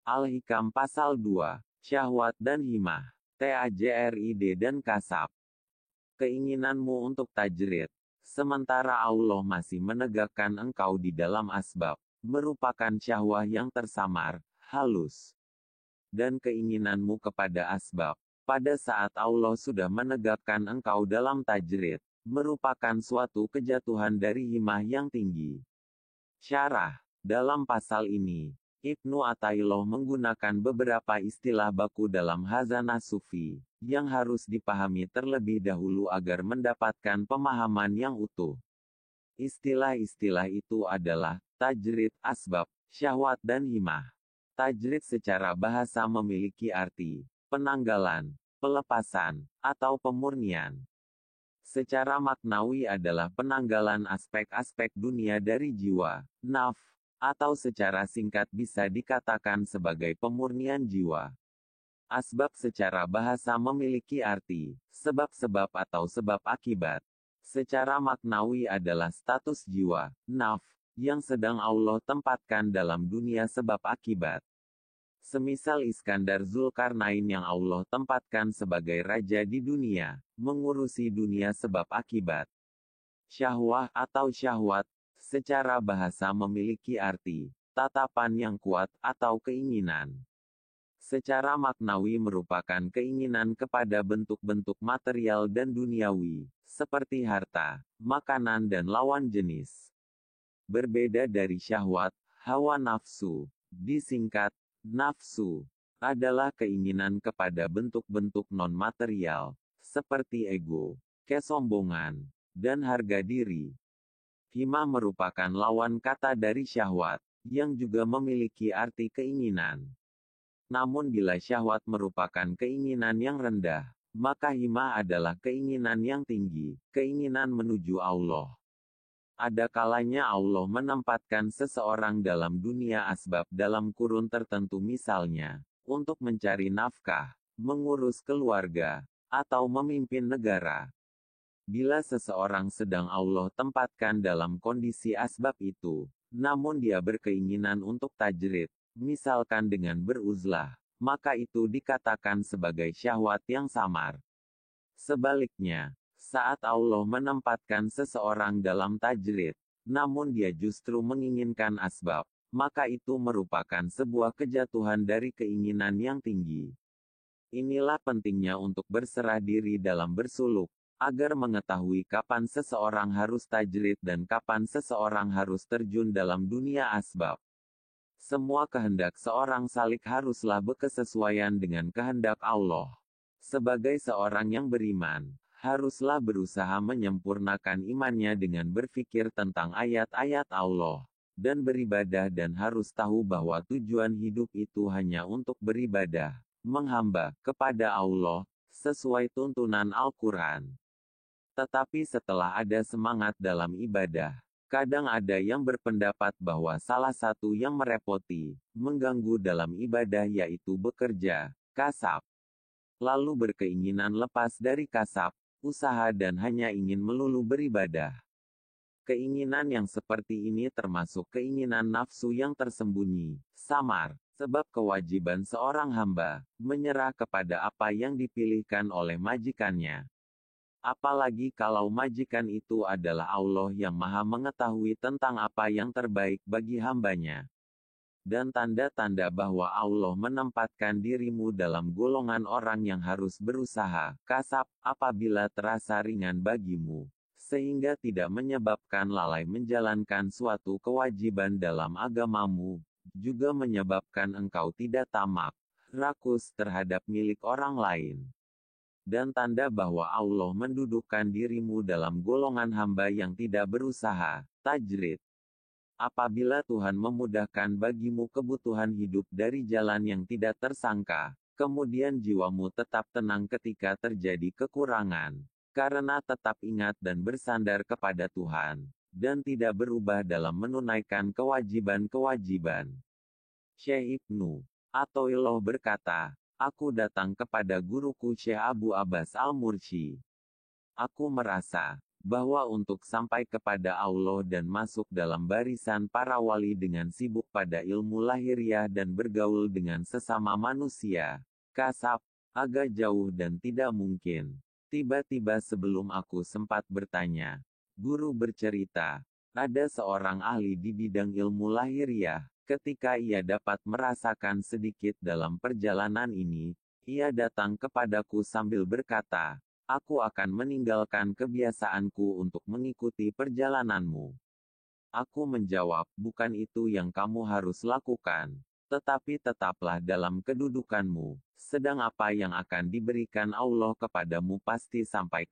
Al-Hikam Pasal 2. Syahwat dan himah. Tajrid dan kasab. Keinginanmu untuk tajrid, sementara Allah masih menegakkan engkau di dalam asbab, merupakan syahwah yang tersamar, halus. Dan keinginanmu kepada asbab, pada saat Allah sudah menegakkan engkau dalam tajrid, merupakan suatu kejatuhan dari himah yang tinggi. Syarah. Dalam pasal ini, Ibnu Athaillah menggunakan beberapa istilah baku dalam Khazanah Sufi, yang harus dipahami terlebih dahulu agar mendapatkan pemahaman yang utuh. Istilah-istilah itu adalah tajrid asbab, syahwat dan himah. Tajrid secara bahasa memiliki arti penanggalan, pelepasan, atau pemurnian. Secara maknawi adalah penanggalan aspek-aspek dunia dari jiwa, nafs, atau secara singkat bisa dikatakan sebagai pemurnian jiwa. Asbab secara bahasa memiliki arti sebab-sebab atau sebab akibat. Secara maknawi adalah status jiwa, nafs, yang sedang Allah tempatkan dalam dunia sebab akibat. Semisal Iskandar Zulkarnain yang Allah tempatkan sebagai raja di dunia, mengurusi dunia sebab akibat. Syahwah atau syahwat, secara bahasa memiliki arti tatapan yang kuat atau keinginan. Secara maknawi merupakan keinginan kepada bentuk-bentuk material dan duniawi, seperti harta, makanan dan lawan jenis. Berbeda dari syahwat, hawa nafsu, disingkat, nafsu, adalah keinginan kepada bentuk-bentuk non-material, seperti ego, kesombongan, dan harga diri. Himah merupakan lawan kata dari syahwat, yang juga memiliki arti keinginan. Namun bila syahwat merupakan keinginan yang rendah, maka himah adalah keinginan yang tinggi, keinginan menuju Allah. Ada kalanya Allah menempatkan seseorang dalam dunia asbab dalam kurun tertentu misalnya, untuk mencari nafkah, mengurus keluarga, atau memimpin negara. Bila seseorang sedang Allah tempatkan dalam kondisi asbab itu, namun dia berkeinginan untuk tajrid, misalkan dengan beruzlah, maka itu dikatakan sebagai syahwat yang samar. Sebaliknya, saat Allah menempatkan seseorang dalam tajrid, namun dia justru menginginkan asbab, maka itu merupakan sebuah kejatuhan dari keinginan yang tinggi. Inilah pentingnya untuk berserah diri dalam bersuluk, agar mengetahui kapan seseorang harus tajrid dan kapan seseorang harus terjun dalam dunia asbab. Semua kehendak seorang salik haruslah berkesesuaian dengan kehendak Allah. Sebagai seorang yang beriman, haruslah berusaha menyempurnakan imannya dengan berfikir tentang ayat-ayat Allah, dan beribadah dan harus tahu bahwa tujuan hidup itu hanya untuk beribadah, menghamba, kepada Allah, sesuai tuntunan Al-Quran. Tetapi setelah ada semangat dalam ibadah, kadang ada yang berpendapat bahwa salah satu yang merepoti, mengganggu dalam ibadah yaitu bekerja, kasab. Lalu berkeinginan lepas dari kasab, usaha dan hanya ingin melulu beribadah. Keinginan yang seperti ini termasuk keinginan nafsu yang tersembunyi, samar, sebab kewajiban seorang hamba, menyerah kepada apa yang dipilihkan oleh majikannya. Apalagi kalau majikan itu adalah Allah yang Maha Mengetahui tentang apa yang terbaik bagi hambanya. Dan tanda-tanda bahwa Allah menempatkan dirimu dalam golongan orang yang harus berusaha, kasab, apabila terasa ringan bagimu, sehingga tidak menyebabkan lalai menjalankan suatu kewajiban dalam agamamu, juga menyebabkan engkau tidak tamak, rakus terhadap milik orang lain. Dan tanda bahwa Allah mendudukkan dirimu dalam golongan hamba yang tidak berusaha, tajrid. Apabila Tuhan memudahkan bagimu kebutuhan hidup dari jalan yang tidak tersangka, kemudian jiwamu tetap tenang ketika terjadi kekurangan, karena tetap ingat dan bersandar kepada Tuhan, dan tidak berubah dalam menunaikan kewajiban-kewajiban. Syekh Ibnu Athaillah berkata, aku datang kepada guruku Syekh Abu Abbas Al-Mursi. Aku merasa bahwa untuk sampai kepada Allah dan masuk dalam barisan para wali dengan sibuk pada ilmu lahiriah dan bergaul dengan sesama manusia, kasab, agak jauh dan tidak mungkin. Tiba-tiba sebelum aku sempat bertanya, guru bercerita, ada seorang ahli di bidang ilmu lahiriah. Ketika ia dapat merasakan sedikit dalam perjalanan ini, ia datang kepadaku sambil berkata, aku akan meninggalkan kebiasaanku untuk mengikuti perjalananmu. Aku menjawab, bukan itu yang kamu harus lakukan. Tetapi tetaplah dalam kedudukanmu. Sedang apa yang akan diberikan Allah kepadamu pasti sampai